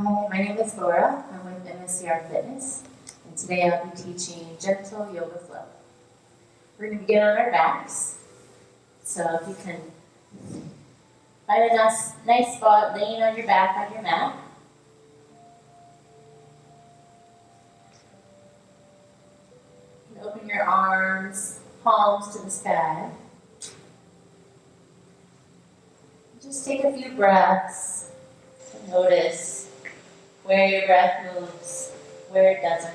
Hi, my name is Laura. I'm with MSCR Fitness, and today I'll be teaching gentle yoga flow. We're going to begin on our backs. So if you can find a nice spot laying on your back on your mat. You can open your arms, palms to the sky. Just take a few breaths and notice where your breath moves, where it doesn't.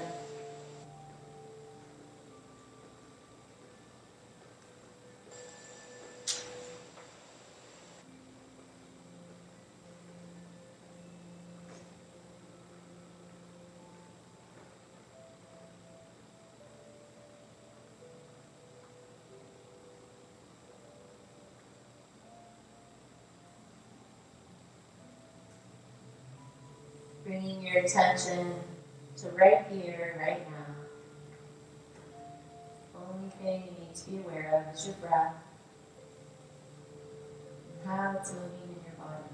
Bringing your attention to right here, right now. The only thing you need to be aware of is your breath and how it's moving in your body.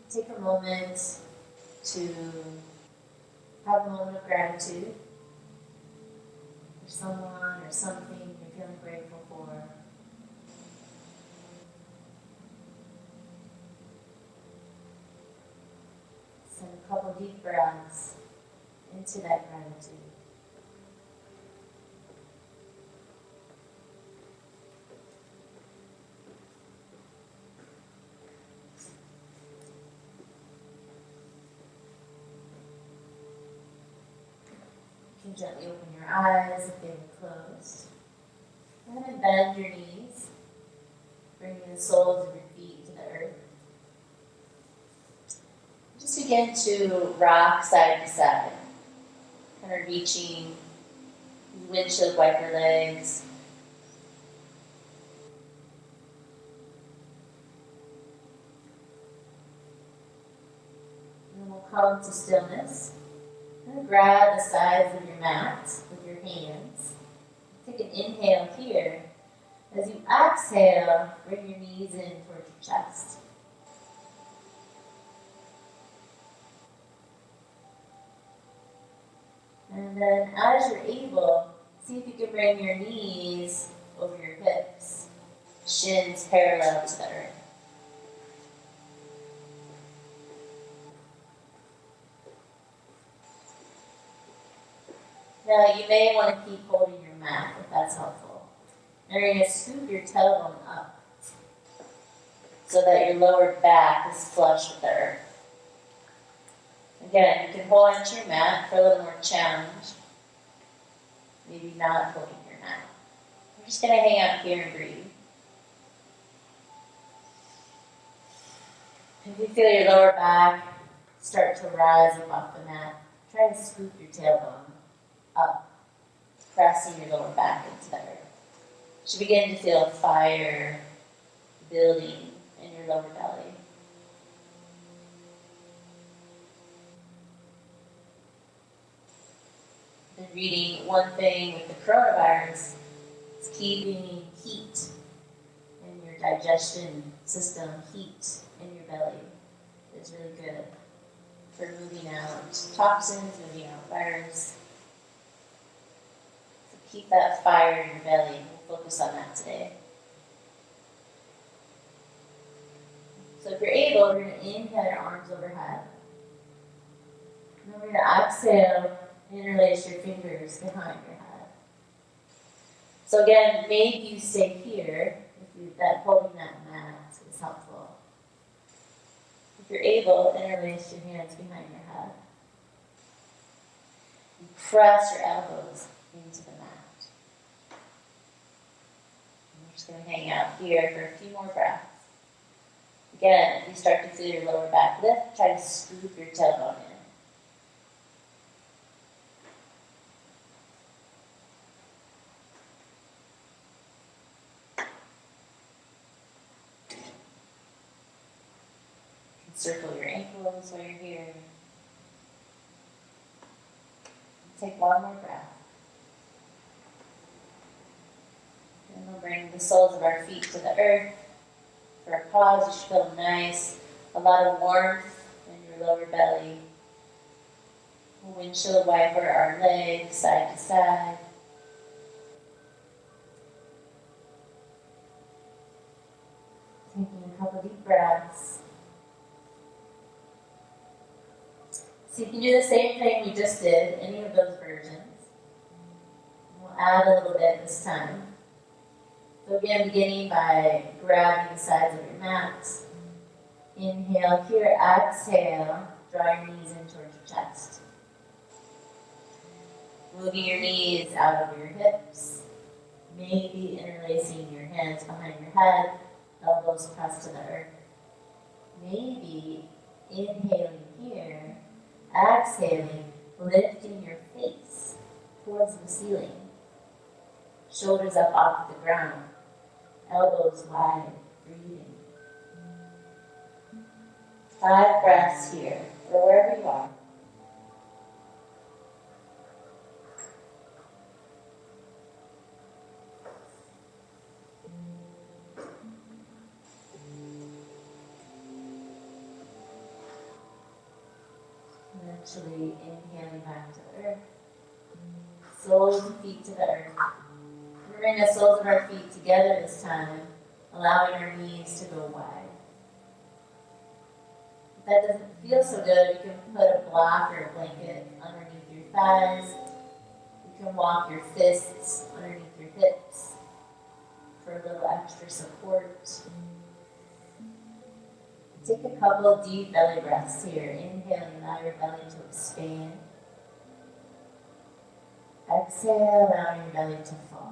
Take a moment to have a moment of gratitude for someone or something you're feeling grateful for. Send a couple deep breaths into that gratitude. You can gently open your eyes if they were closed. And then bend your knees, bringing the soles of your feet to the earth. Just begin to rock side to side, kind of reaching windshield wiper legs. And then we'll come to stillness. And grab the sides of your mat with your hands. Take an inhale here. As you exhale, bring your knees in towards your chest. And then as you're able, see if you can bring your knees over your hips, shins parallel to the earth. Now you may want to keep holding your mat if that's helpful. And you're going to scoop your tailbone up so that your lower back is flush with the earth. Again, you can hold onto your mat for a little more challenge. Maybe not holding your mat. We're just going to hang out here and breathe. If you feel your lower back start to rise up off the mat, try to scoop your tailbone up, pressing your lower back into the earth. You should begin to feel fire building in your lower belly. Been reading one thing with the coronavirus is keeping heat in your digestion system, heat in your belly is really good for moving out toxins, moving out virus. So keep that fire in your belly. We'll focus on that today. So if you're able, we're going to inhale your arms overhead. And then we're going to exhale, interlace your fingers behind your head. So again, maybe you stay here if that holding that mat is helpful. If you're able, interlace your hands behind your head. And press your elbows into the mat. And we're just going to hang out here for a few more breaths. Again, if you start to feel your lower back lift, try to scoop your tailbone in. Circle your ankles while you're here. Take one more breath. And we'll bring the soles of our feet to the earth. For a pause, you should feel nice, a lot of warmth in your lower belly. We'll windshield wiper our legs side to side. Taking a couple deep breaths. So you can do the same thing we just did, any of those versions. We'll add a little bit this time. So again, beginning by grabbing the sides of your mat. Inhale here, exhale, draw your knees in towards your chest. Moving your knees out over your hips. Maybe interlacing your hands behind your head, elbows pressed to the earth. Maybe inhaling here, exhaling, lifting your face towards the ceiling. Shoulders up off the ground, elbows wide, breathing. 5 breaths here, or wherever you are. Eventually inhaling back to the earth. Soles and feet to the earth. We're bringing the soles of our feet together this time, allowing our knees to go wide. If that doesn't feel so good, you can put a block or a blanket underneath your thighs. You can walk your fists underneath your hips for a little extra support. Take a couple of deep belly breaths here. Inhaling, allow your belly to expand. Exhale, allowing your belly to fall.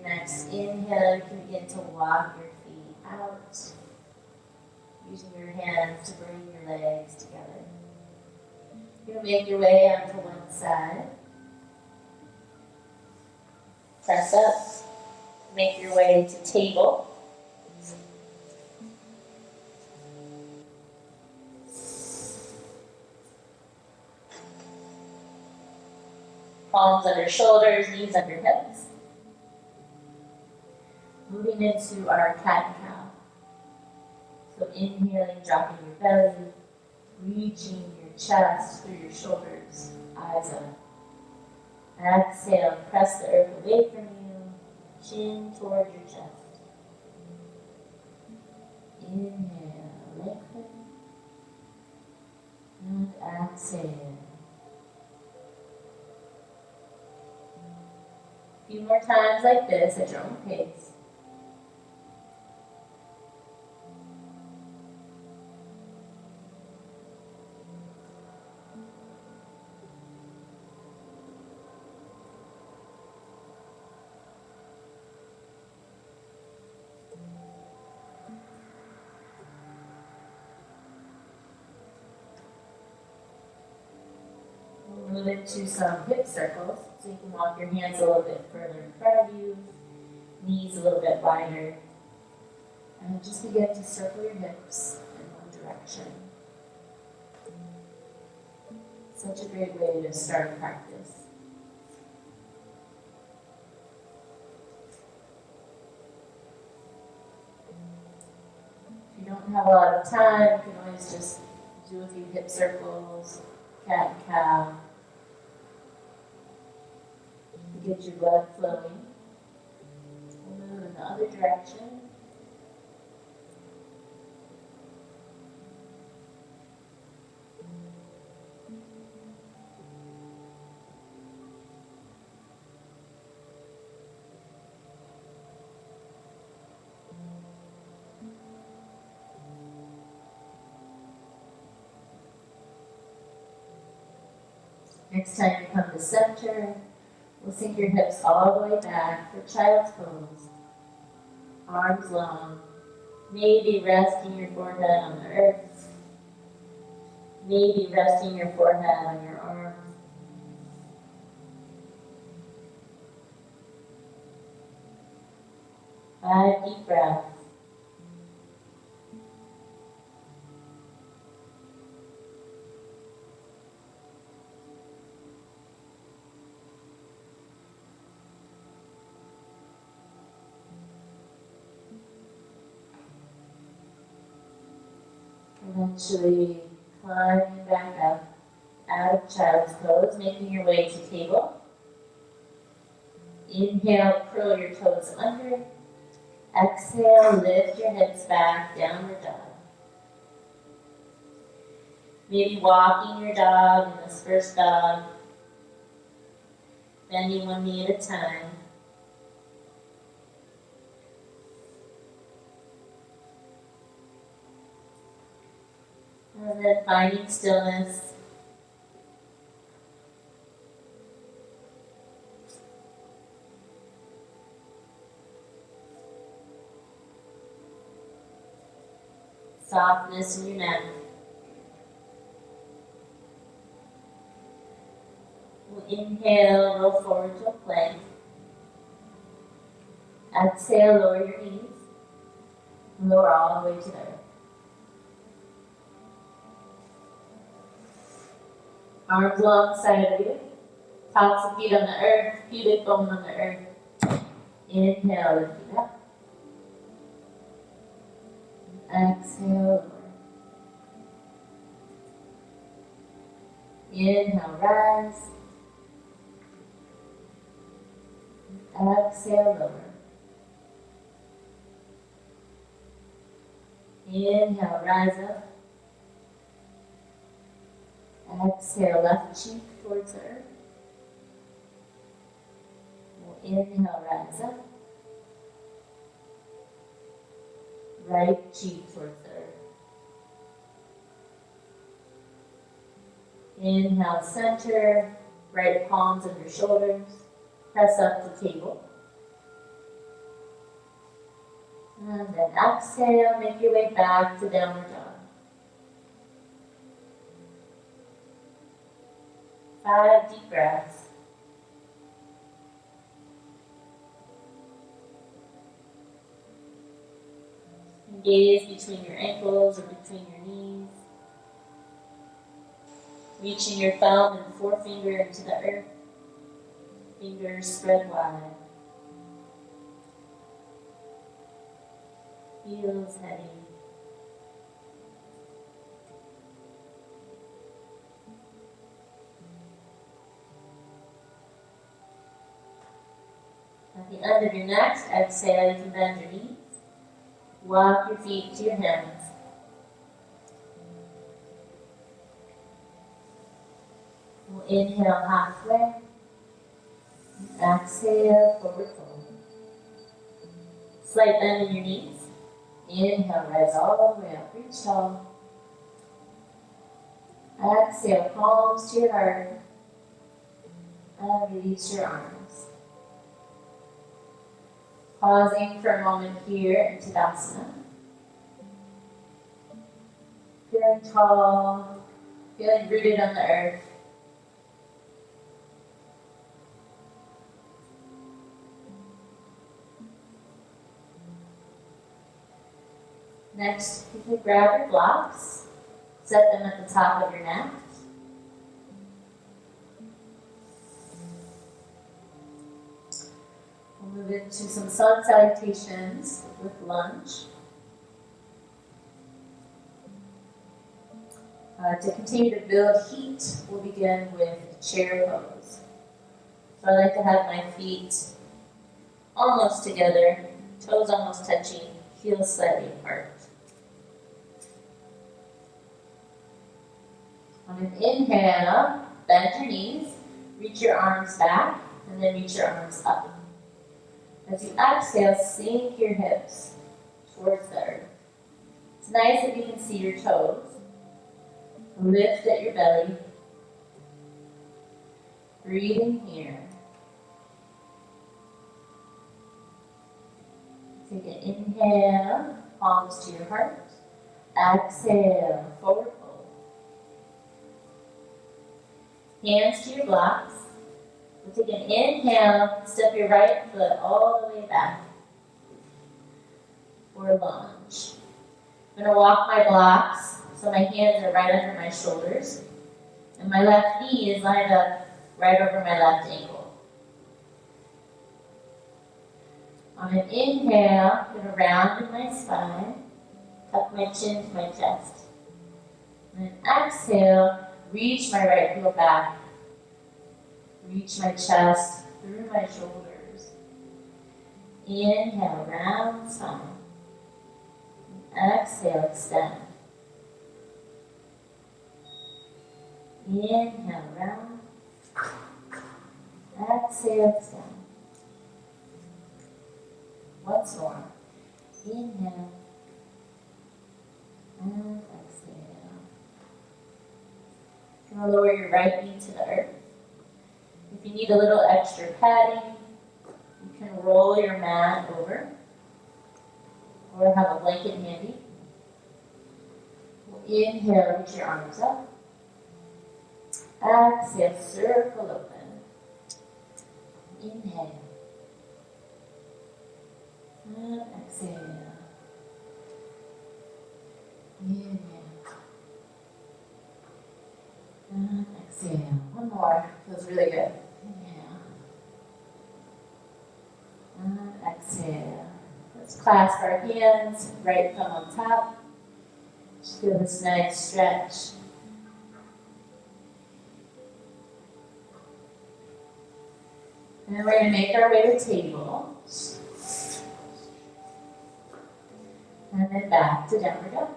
Next, inhale, you can begin to walk your feet out, using your hands to bring your legs together. You're going to make your way onto one side. Press up, make your way to table. Palms under shoulders, knees under hips. Moving into our cat and cow. So inhaling, dropping your belly, reaching your chest through your shoulders, eyes up. Exhale, press the earth away from you, chin toward your chest. Inhale, lengthen, and exhale. A few more times like this at your own pace. Move into some hip circles, so you can walk your hands a little bit further in front of you, knees a little bit wider, and just begin to circle your hips in one direction. Such a great way to start a practice. If you don't have a lot of time, you can always just do a few hip circles, cat and cow. Get your blood flowing. We'll move in the other direction. Next time you come to center, we'll sink your hips all the way back for child's pose. Arms long. Maybe resting your forehead on the earth. Maybe resting your forehead on your arms. Five deep breaths. Eventually climbing back up out of child's pose, making your way to table. Inhale, curl your toes under. Exhale, lift your hips back, downward dog. Maybe walking your dog in this first dog, bending one knee at a time. And then finding stillness. Softness in your neck. We'll inhale, roll forward to a plank. Exhale, lower your knees. Lower all the way to the earth. Arms alongside of you. Tops of feet on the earth, pubic bone on the earth. Inhale, lift it up. Exhale, lower. Inhale, rise. Exhale, lower. Inhale, rise up. Exhale, left cheek towards the earth. We'll inhale, rise up. Right cheek towards the earth. Inhale, center. Right palms under shoulders. Press up to table. And then exhale, make your way back to downward dog. 5 deep breaths. Gaze between your ankles or between your knees. Reaching your thumb and forefinger into the earth. Fingers spread wide. Feels heavy. At the end of your next exhale, you can bend your knees. Walk your feet to your hands. We'll inhale halfway. Exhale, forward fold. Slight bend in your knees. Inhale, rise all the way up, reach tall. Exhale, palms to your heart. And release your arms. Pausing for a moment here in Tadasana. Feeling tall, feeling rooted on the earth. Next, you can grab your blocks, set them at the top of your mat. We'll move into some sun salutations with lunge. To continue to build heat, we'll begin with chair pose. So I like to have my feet almost together, toes almost touching, heels slightly apart. On an inhale, bend your knees, reach your arms back, and then reach your arms up. As you exhale, sink your hips towards the earth. It's nice if you can see your toes. Lift at your belly. breathing here. Take an inhale, palms to your heart. Exhale, forward fold. Hands to your blocks. We'll take an inhale, step your right foot all the way back for lunge. I'm going to walk my blocks so my hands are right under my shoulders and my left knee is lined up right over my left ankle. On an inhale, I'm going to round in my spine, tuck my chin to my chest. And then exhale, reach my right heel back. Reach my chest through my shoulders. Inhale, round spine. And exhale, extend. Inhale, round. Exhale, extend. Once more. Inhale. And exhale. You're going to lower your right knee to the earth. If you need a little extra padding, you can roll your mat over or have a blanket handy. Inhale, reach your arms up. Exhale, circle open. Inhale. And exhale. Inhale. And exhale. One more. Feels really good. Inhale. And exhale. Let's clasp our hands, right thumb on top. Just feel this nice stretch. And then we're going to make our way to table. And then back to downward dog.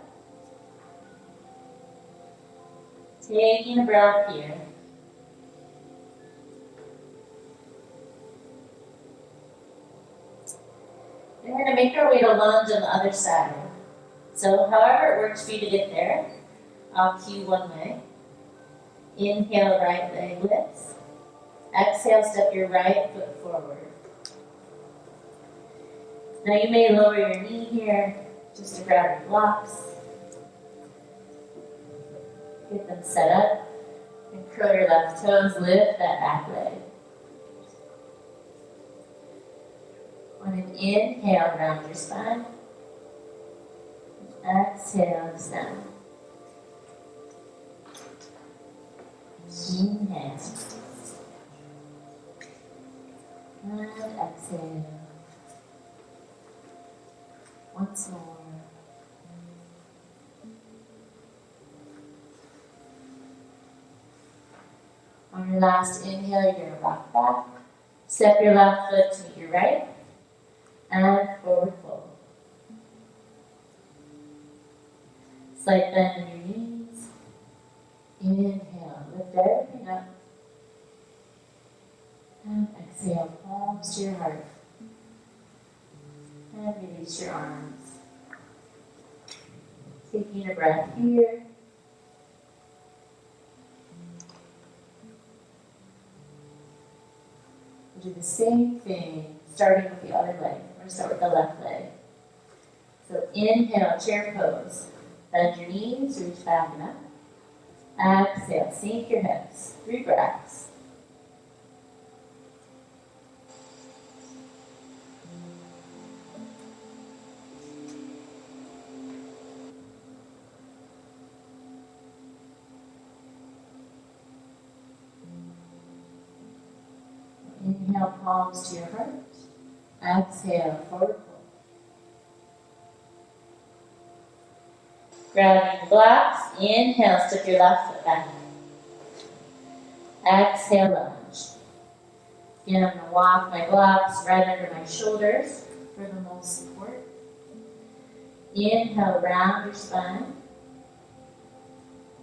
Taking a breath here. And we're going to make our way to lunge on the other side. So however it works for you to get there, I'll cue one way. Inhale, right leg lifts. Exhale, step your right foot forward. Now you may lower your knee here just to grab your blocks. Get them set up. And curl your left toes, lift that back leg. On an inhale, round your spine. Exhale, extend. Inhale. And exhale. Once more. On your last inhale, you're going to rock back. Step your left foot to meet your right. And forward fold. Slight bend in your knees. Inhale, lift everything up. And exhale, palms to your heart. And release your arms. Taking a breath here. We'll do the same thing, starting with the other leg. We're going to start with the left leg. So inhale, chair pose. Bend your knees, reach back and up. Exhale, sink your hips. 3 breaths. Inhale, palms to your heart. Exhale, forward fold. Grounding the blocks. Inhale, step your left foot back. Exhale, lunge. Again, I'm going to walk my blocks right under my shoulders for the most support. Inhale, round your spine.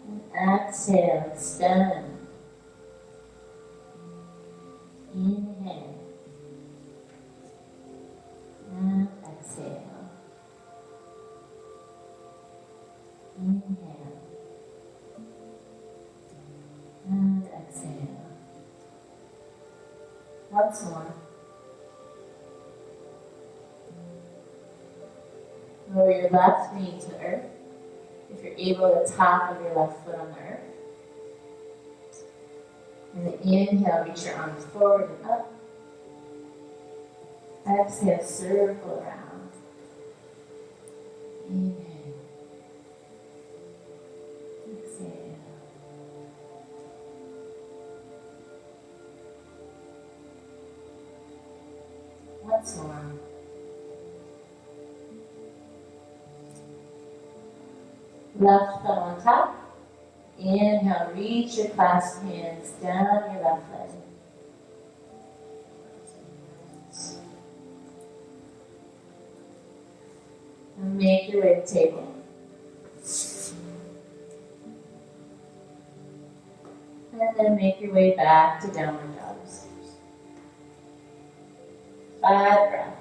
And exhale, extend. Inhale. And exhale. Inhale. And exhale. Once more. Lower your left knee to the earth. If you're able, the top of your left foot on the earth. And then inhale, reach your arms forward and up. Exhale, circle around. Inhale. Exhale. Once more. Left thumb on top. Inhale, reach your clasped hands down your left leg. And make your way to the table. And then make your way back to downward dog. 5 breaths.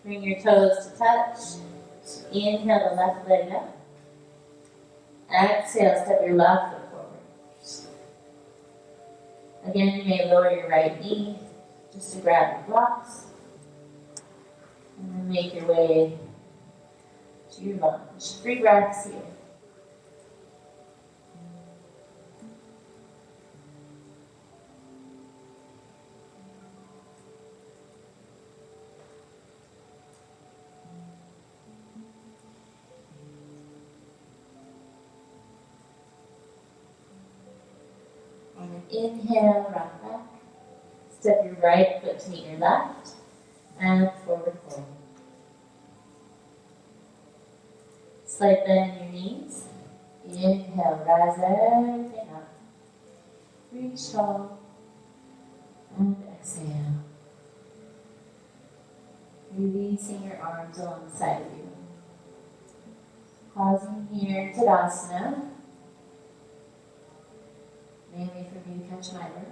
Bring your toes to touch. So inhale the left leg up. Exhale, step your left foot forward. Again, you may lower your right knee just to grab your blocks. And then make your way to your lunge. 3 breaths here. Inhale, rock back. Step your right foot to meet your left. And forward fold. Slight bend in your knees. Inhale, rise everything up. Reach tall. And exhale. Releasing your arms alongside of you. Pausing here in Tadasana. Mainly for me to catch my breath.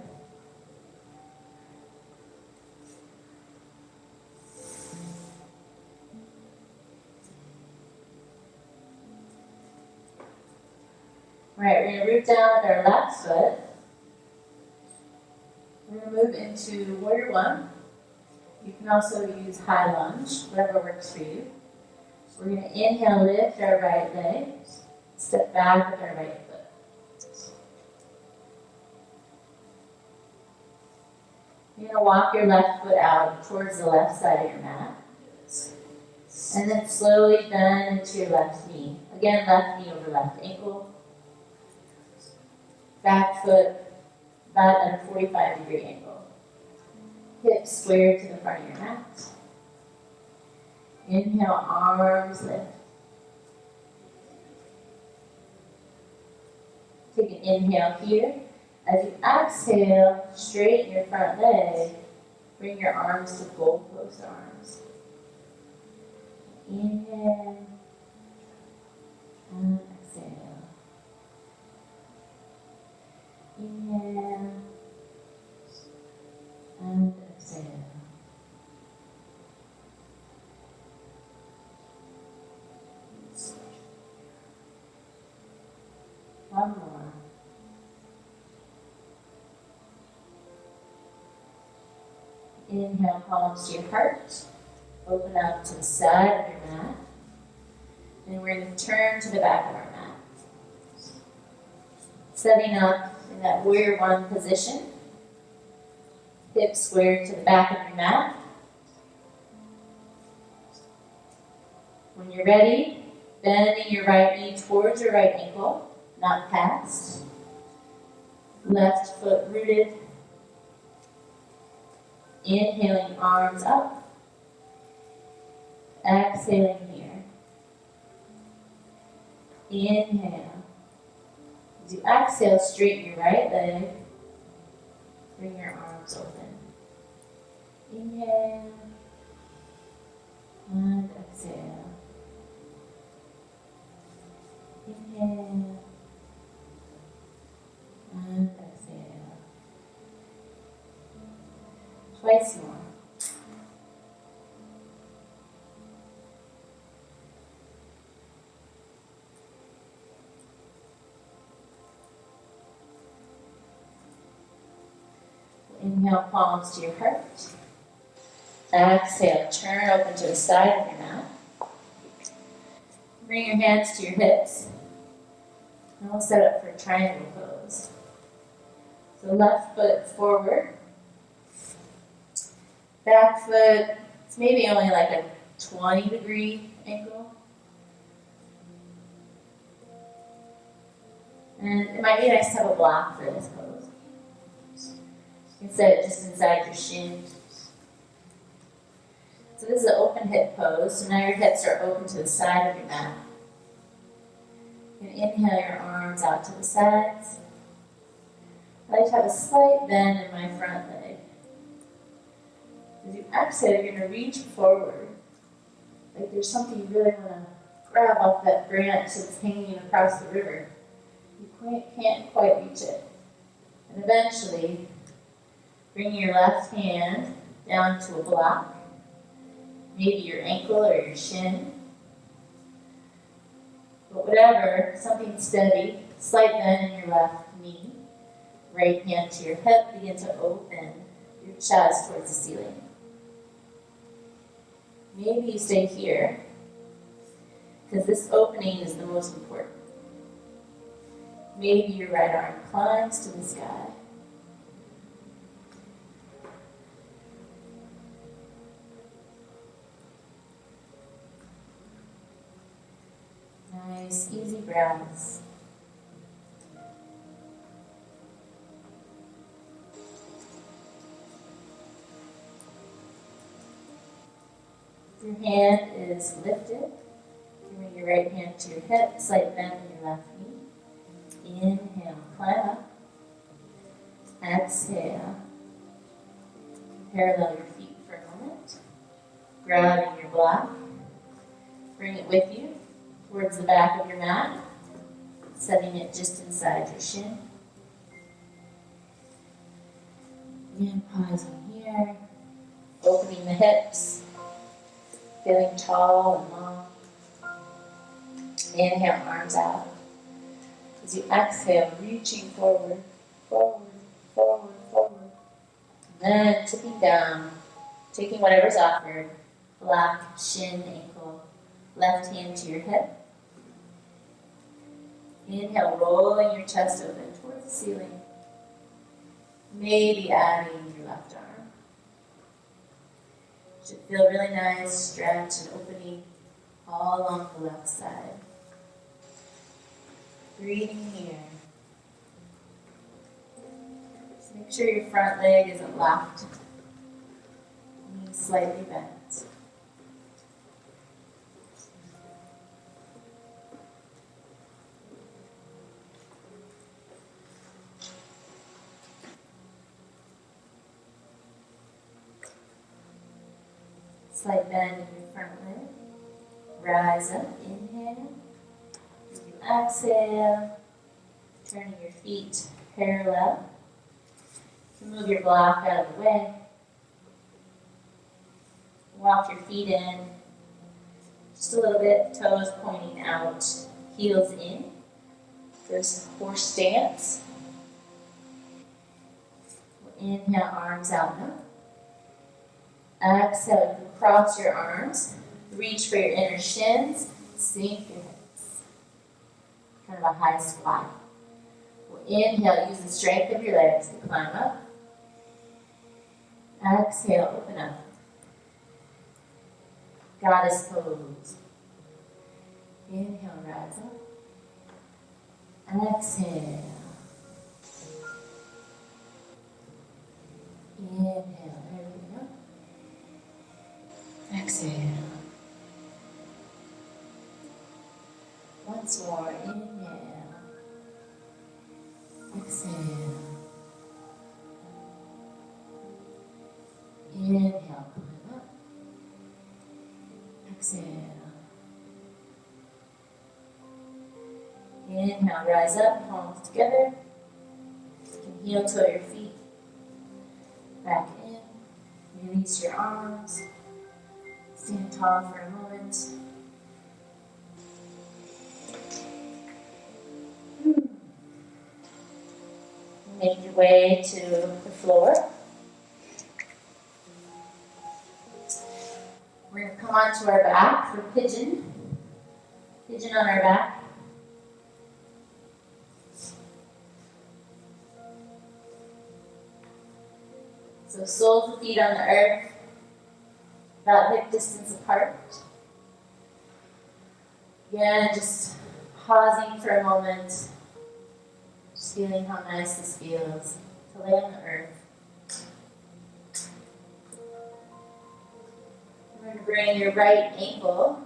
Alright, we're going to root down with our left foot. We're going to move into Warrior 1. You can also use high lunge, whatever works for you. So we're going to inhale, lift our right leg, step back with our right foot. You're going to walk your left foot out towards the left side of your mat. And then slowly bend into your left knee. Again, left knee over left ankle. Back foot about at a 45-degree angle. Hips squared to the front of your mat. Inhale, arms lift. Take an inhale here. As you exhale, straighten your front leg. Bring your arms to goalpost arms. Inhale. And exhale. Inhale. And exhale. One more. Inhale, palms to your heart. Open up to the side of your mat. And we're going to turn to the back of our mat. Setting up in that Warrior 1 position. Hips squared to the back of your mat. When you're ready, bending your right knee towards your right ankle, not past. Left foot rooted. Inhaling, arms up. Exhaling here. Inhale. As you exhale, straighten your right leg. Bring your arms open. Inhale. And exhale. Inhale. And Inhale, palms to your heart. Exhale, turn open to the side of your mat. Bring your hands to your hips. And we'll set up for a triangle pose. So left foot forward. Back foot, it's maybe only like a 20-degree angle. And it might be nice to have a block for this pose. You can set it just inside your shin. So this is an open hip pose. So now your hips are open to the side of your mat. You can inhale your arms out to the sides. I like to have a slight bend in my front leg. As you exhale, you're going to reach forward. Like there's something you really want to grab off that branch that's hanging across the river. You can't quite reach it. And eventually, bring your left hand down to a block. Maybe your ankle or your shin. But whatever, something steady, slight bend in your left knee. Right hand to your hip, begin to open your chest towards the ceiling. Maybe you stay here, because this opening is the most important. Maybe your right arm climbs to the sky. Nice, easy breaths. Your hand is lifted. Bring your right hand to your hip, slight bend in your left knee. Inhale, climb up. Exhale. Parallel your feet for a moment. Grabbing your block. Bring it with you towards the back of your mat, setting it just inside your shin. And pausing here, opening the hips, feeling tall and long. Inhale, arms out. As you exhale, reaching forward, forward, forward, forward. And then tipping down, taking whatever's offered, block, shin, ankle, left hand to your hip. Inhale, rolling your chest open towards the ceiling. Maybe adding your left arm. Should feel really nice, stretch and opening all along the left side. Breathing here. Just make sure your front leg isn't locked. Knees slightly bent. Slight bend in your front leg. Rise up, inhale. As you exhale, turning your feet parallel. You can move your block out of the way. Walk your feet in. Just a little bit, toes pointing out, heels in. There's horse stance. Inhale, arms out and up. Exhale, you can cross your arms, reach for your inner shins, sink your hips. Kind of a high squat. We'll inhale, use the strength of your legs to climb up. Exhale, open up. Goddess pose. Inhale, rise up. Exhale. Inhale, everything up. Exhale. Once more, inhale. Exhale. Inhale, climb up. Exhale. Inhale, rise up, palms together. You can heel toe your feet. Back in. Release your arms. Stand tall for a moment. Make your way to the floor. We're going to come onto our back for pigeon. Pigeon on our back. So soles of feet on the earth, about hip distance apart. Again, just pausing for a moment, just feeling how nice this feels to lay on the earth. We're going to bring your right ankle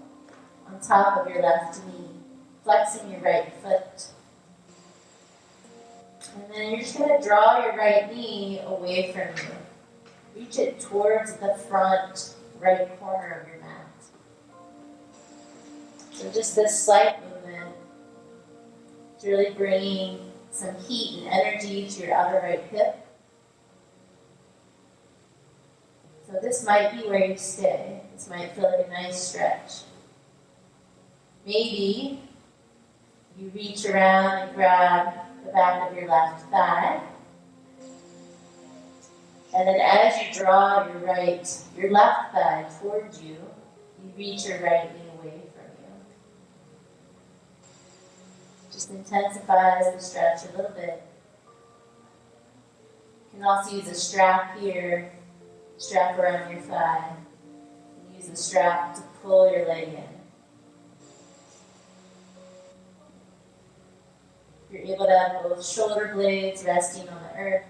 on top of your left knee, flexing your right foot. And then you're just going to draw your right knee away from you. Reach it towards the front right corner of your mat. So just this slight movement is really bringing some heat and energy to your outer right hip. So this might be where you stay. This might feel like a nice stretch. Maybe you reach around and grab the back of your left thigh. And then as you draw your left thigh towards you, you reach your right knee away from you. Just intensifies the stretch a little bit. You can also use a strap here, strap around your thigh. Use the strap to pull your leg in. You're able to have both shoulder blades resting on the earth.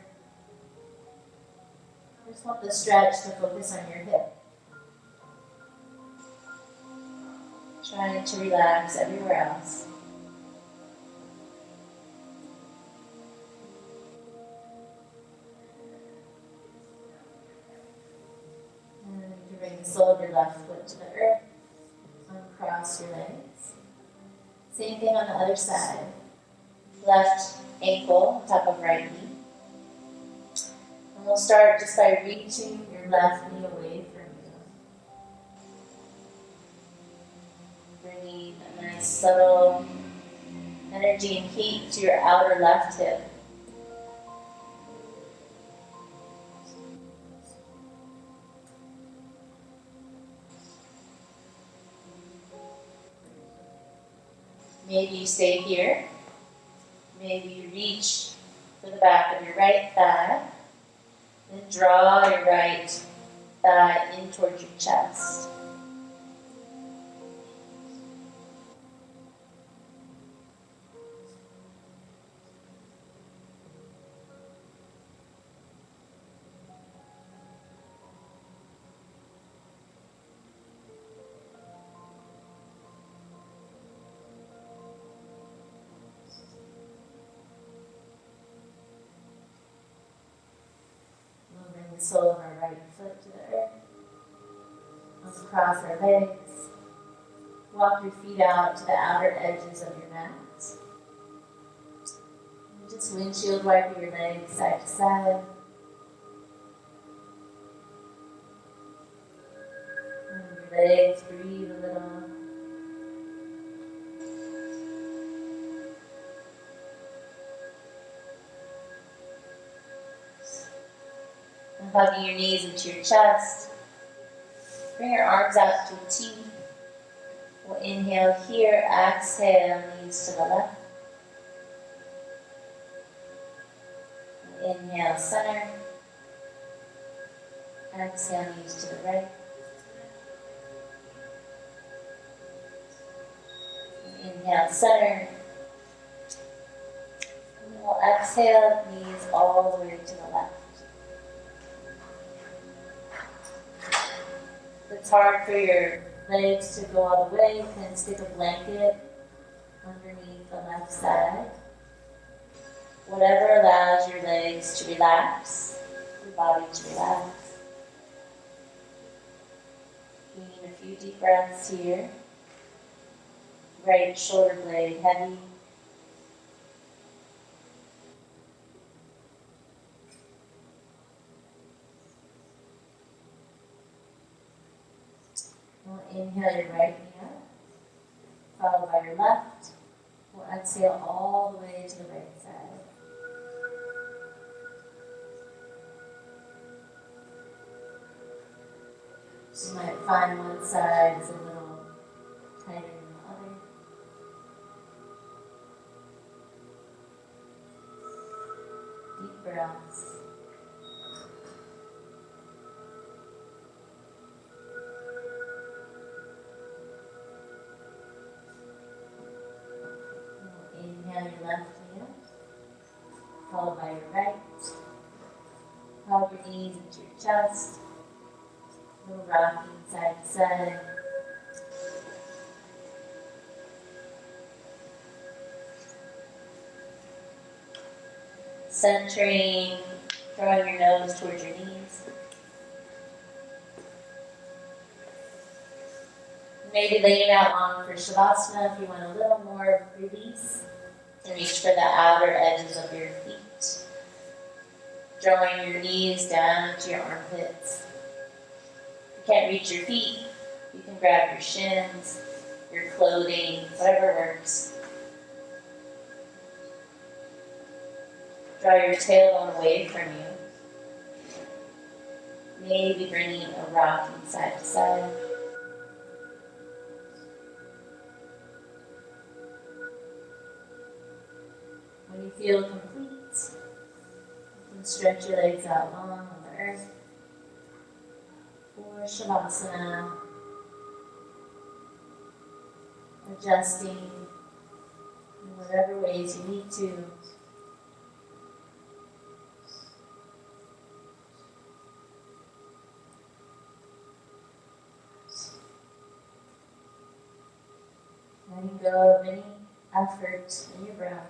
Just want the stretch to focus on your hip. Trying to relax everywhere else. And then you can bring the sole of your left foot to the earth. Uncross your legs. Same thing on the other side. Left ankle on top of right knee. And we'll start just by reaching your left knee away from you. Bringing a nice subtle energy and heat to your outer left hip. Maybe you stay here. Maybe you reach for the back of your right thigh. Then draw your right thigh in towards your chest. The sole of our right foot to the earth. Let's cross our legs. Walk your feet out to the outer edges of your mat. And just windshield wipe your legs side to side. And your legs, breathe a little. Hugging your knees into your chest. Bring your arms out to a T. We'll inhale here, exhale, knees to the left. Inhale, center. Exhale, knees to the right. Inhale, center. And we'll exhale, knees all the way to the left. If it's hard for your legs to go all the way, you can stick a blanket underneath the left side. Whatever allows your legs to relax, your body to relax. Taking a few deep breaths here. Right shoulder blade heavy. We'll inhale your right knee up, followed by your left. We'll exhale all the way to the right side. You might find one side is a little tighter than the other. Deep breaths. Inhale your left hand, followed by your right. Hug your knees into your chest. Little rocking side to side. Centering, drawing your nose towards your knees. Maybe lay it out long for Shavasana if you want a little more release. And reach for the outer edges of your feet. Drawing your knees down to your armpits. If you can't reach your feet, you can grab your shins, your clothing, whatever works. Draw your tailbone away from you. Maybe bringing a rocking side to side. When you feel complete, you can stretch your legs out long on the earth for Shavasana, adjusting in whatever ways you need to. Letting go of any effort in your breath.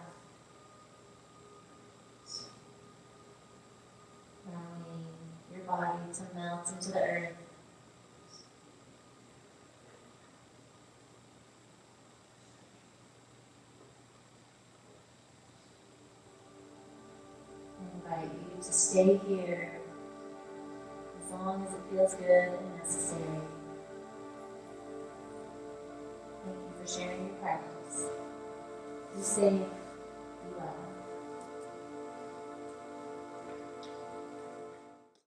Allowing your body to melt into the earth. I invite you to stay here as long as it feels good and necessary. Thank you for sharing your practice. Be safe.